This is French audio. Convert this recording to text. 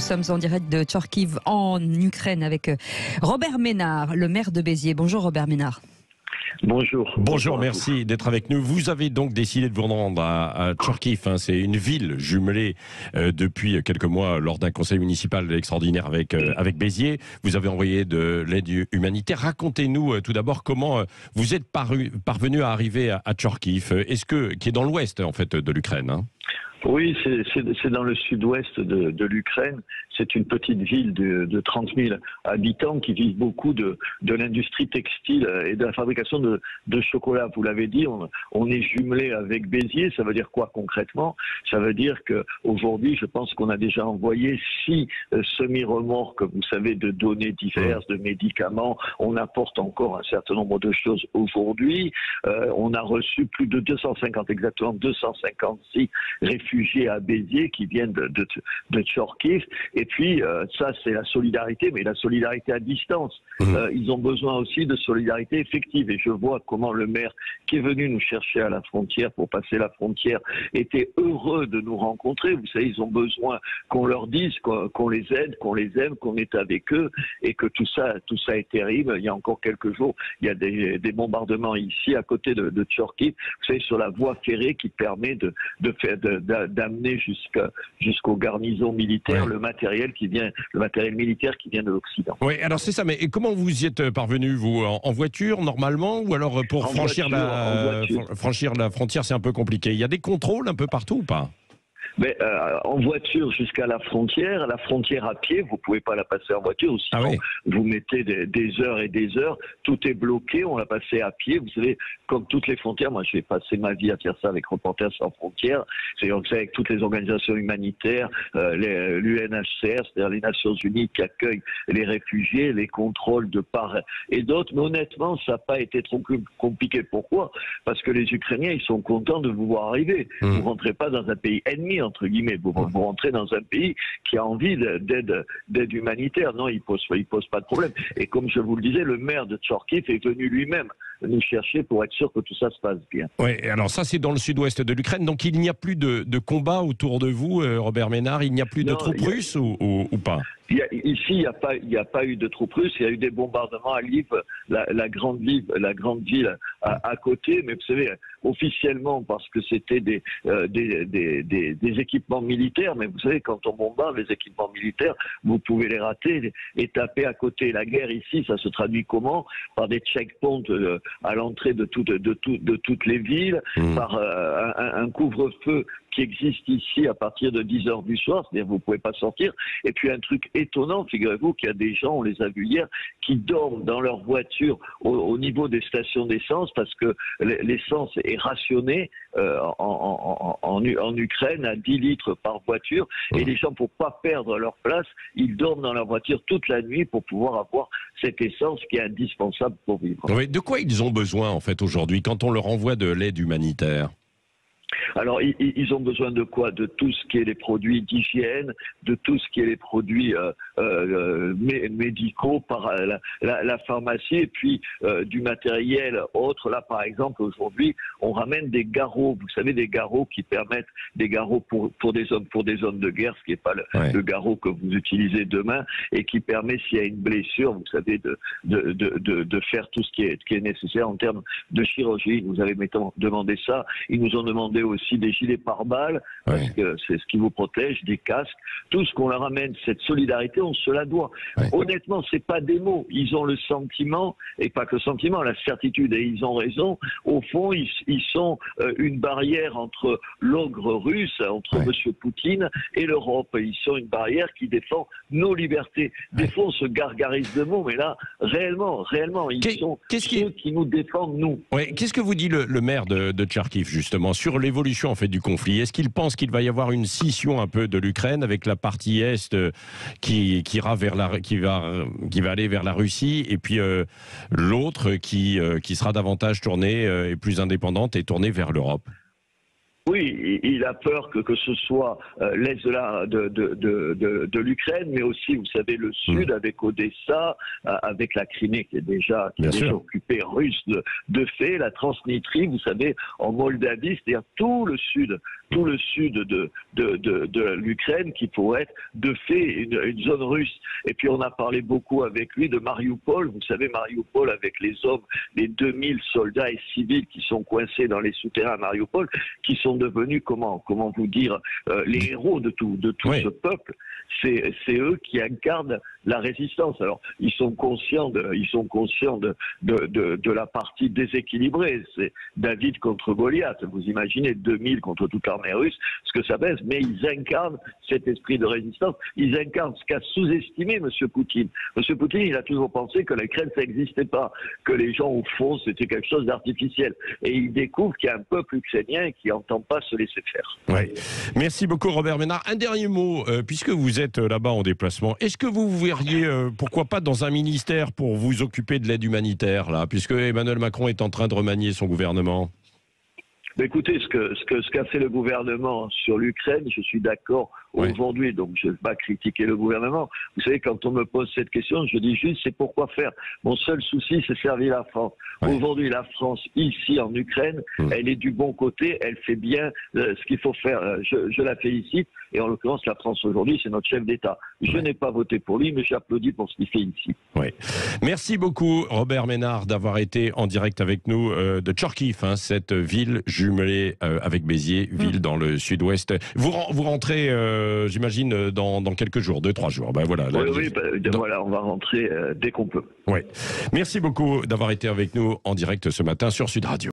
sommes en direct de Tcharkiv en Ukraine avec Robert Ménard, le maire de Béziers. Bonjour Robert Ménard. Bonjour. Bonjour, merci d'être avec nous. Vous avez donc décidé de vous rendre à Tcharkiv. C'est une ville jumelée depuis quelques mois lors d'un conseil municipal extraordinaire avec Béziers. Vous avez envoyé de l'aide humanitaire. Racontez-nous tout d'abord comment vous êtes parvenu à arriver à Tcharkiv, qui est dans l'ouest en fait de l'Ukraine. Oui, c'est dans le sud-ouest de l'Ukraine. C'est une petite ville de 30 000 habitants qui vivent beaucoup de l'industrie textile et de la fabrication de chocolat. Vous l'avez dit, on est jumelé avec Béziers. Ça veut dire quoi concrètement? Ça veut dire qu'aujourd'hui, je pense qu'on a déjà envoyé 6 semi-remorques, vous savez, de données diverses, de médicaments. On apporte encore un certain nombre de choses aujourd'hui. On a reçu plus de 250, exactement 256 réfugiés à Béziers qui viennent de Tcharkiv. Et puis, ça, c'est la solidarité, mais la solidarité à distance. Ils ont besoin aussi de solidarité effective. Et je vois comment le maire qui est venu nous chercher à la frontière pour passer la frontière était heureux de nous rencontrer. Vous savez, ils ont besoin qu'on leur dise qu'on les aide, qu'on les aime, qu'on est avec eux et que tout ça est terrible. Il y a encore quelques jours, il y a des bombardements ici, à côté de Tcharkiv. Vous savez, sur la voie ferrée qui permet d'amener jusqu'au garnison militaire le matériel militaire qui vient de l'Occident. Oui, alors c'est ça, mais comment vous y êtes parvenu, vous, en voiture normalement, ou alors pour franchir la frontière, c'est un peu compliqué? Il y a des contrôles un peu partout ou pas? Mais en voiture jusqu'à la frontière à pied, vous pouvez pas la passer en voiture, ou sinon vous mettez des heures et des heures, tout est bloqué, on l'a passé à pied. Vous savez, comme toutes les frontières, moi je vais passer ma vie à faire ça avec Reporters sans frontières, c'est-à-dire avec toutes les organisations humanitaires, l'UNHCR, c'est-à-dire les Nations Unies qui accueillent les réfugiés, les contrôles de part et d'autre, mais honnêtement ça n'a pas été trop compliqué. Pourquoi? Parce que les Ukrainiens, ils sont contents de vous voir arriver. Vous rentrez pas dans un pays ennemi, entre guillemets, vous rentrez dans un pays qui a envie d'aide humanitaire. Non, il pose pas de problème. Et comme je vous le disais, le maire de Tcharkiv est venu lui-même nous chercher pour être sûr que tout ça se passe bien. Oui, alors ça c'est dans le sud-ouest de l'Ukraine, donc il n'y a plus de combat autour de vous, Robert Ménard, il n'y a plus de troupes russes ou pas? Ici, il n'y a pas eu de troupes russes. Il y a eu des bombardements à Lviv, la grande ville à côté. Mais vous savez, officiellement, parce que c'était des équipements militaires. Mais vous savez, quand on bombarde les équipements militaires, vous pouvez les rater et taper à côté. La guerre ici, ça se traduit comment? Par des checkpoints à l'entrée de toutes les villes, par un couvre-feu qui existe ici à partir de 10h du soir, c'est-à-dire vous ne pouvez pas sortir. Et puis un truc étonnant, figurez-vous qu'il y a des gens, on les a vus hier, qui dorment dans leur voiture au niveau des stations d'essence parce que l'essence est rationnée en Ukraine à 10 litres par voiture. Et les gens, pour ne pas perdre leur place, ils dorment dans leur voiture toute la nuit pour pouvoir avoir cette essence qui est indispensable pour vivre. Oui, de quoi ils ont besoin en fait aujourd'hui quand on leur envoie de l'aide humanitaire? Alors, ils ont besoin de quoi? De tout ce qui est les produits d'hygiène, de tout ce qui est les produits médicaux par la pharmacie, et puis du matériel autre. Là, par exemple, aujourd'hui, on ramène des garrots. Vous savez, des garrots qui permettent, des garrots pour des zones de guerre, ce qui n'est pas le garrot que vous utilisez demain, et qui permet, s'il y a une blessure, vous savez, de faire tout ce qui est nécessaire en termes de chirurgie. Ils nous avaient demandé ça. Ils nous ont demandé aussi des gilets pare-balles, parce que c'est ce qui vous protège, des casques, tout ce qu'on leur amène, cette solidarité, on se la doit. Honnêtement, c'est pas des mots. Ils ont le sentiment, et pas que le sentiment, la certitude, et ils ont raison. Au fond, ils sont une barrière entre l'ogre russe, entre M. Poutine et l'Europe. Ils sont une barrière qui défend nos libertés. Des fois, on se gargarise de mots, mais là, réellement, ils sont ceux qui nous défendent, nous. Qu'est-ce que vous dit le maire de Tcharkiv, justement, sur l'évolution en fait du conflit? Est-ce qu'il pense qu'il va y avoir une scission un peu de l'Ukraine avec la partie est qui va aller vers la Russie, et puis l'autre qui sera davantage tournée et plus indépendante et tournée vers l'Europe? Oui, il a peur que ce soit l'est de l'Ukraine, mais aussi, vous savez, le sud avec Odessa, avec la Crimée qui est déjà occupée russe de fait, la Transnistrie, vous savez, en Moldavie, c'est-à-dire tout le sud de l'Ukraine qui pourrait être de fait une zone russe. Et puis on a parlé beaucoup avec lui de Mariupol, vous savez, Mariupol avec les hommes, les 2000 soldats et civils qui sont coincés dans les souterrains à Mariupol, qui sont devenus, comment vous dire, les héros de tout ce peuple. C'est eux qui incarnent la résistance. Alors, ils sont conscients de la partie déséquilibrée. C'est David contre Goliath. Vous imaginez 2000 contre toute l'armée russe, ce que ça baisse. Mais ils incarnent cet esprit de résistance. Ils incarnent ce qu'a sous-estimé M. Poutine. M. Poutine, il a toujours pensé que l'Ukraine, ça n'existait pas, que les gens, au fond, c'était quelque chose d'artificiel. Et il découvre qu'il y a un peuple ukrainien qui n'entend pas se laisser faire. Ouais. Merci beaucoup, Robert Ménard. Un dernier mot, puisque vous êtes là-bas en déplacement, est-ce que vous verriez, pourquoi pas, dans un ministère pour vous occuper de l'aide humanitaire, là, puisque Emmanuel Macron est en train de remanier son gouvernement? Écoutez, ce qu'a fait le gouvernement sur l'Ukraine, je suis d'accord aujourd'hui, donc je ne vais pas critiquer le gouvernement. Vous savez, quand on me pose cette question, je dis juste, c'est pourquoi faire. Mon seul souci, c'est servir la France. Aujourd'hui, la France, ici en Ukraine, elle est du bon côté, elle fait bien ce qu'il faut faire. Je la félicite, et en l'occurrence, la France aujourd'hui, c'est notre chef d'État. Je n'ai pas voté pour lui, mais j'applaudis pour ce qu'il fait ici. Merci beaucoup, Robert Ménard, d'avoir été en direct avec nous de Tchorkiv, cette ville jumelée avec Béziers, ville dans le sud-ouest. Vous rentrez, j'imagine, dans quelques jours, 2-3 jours. Ben voilà, voilà, on va rentrer dès qu'on peut. Merci beaucoup d'avoir été avec nous en direct ce matin sur Sud Radio.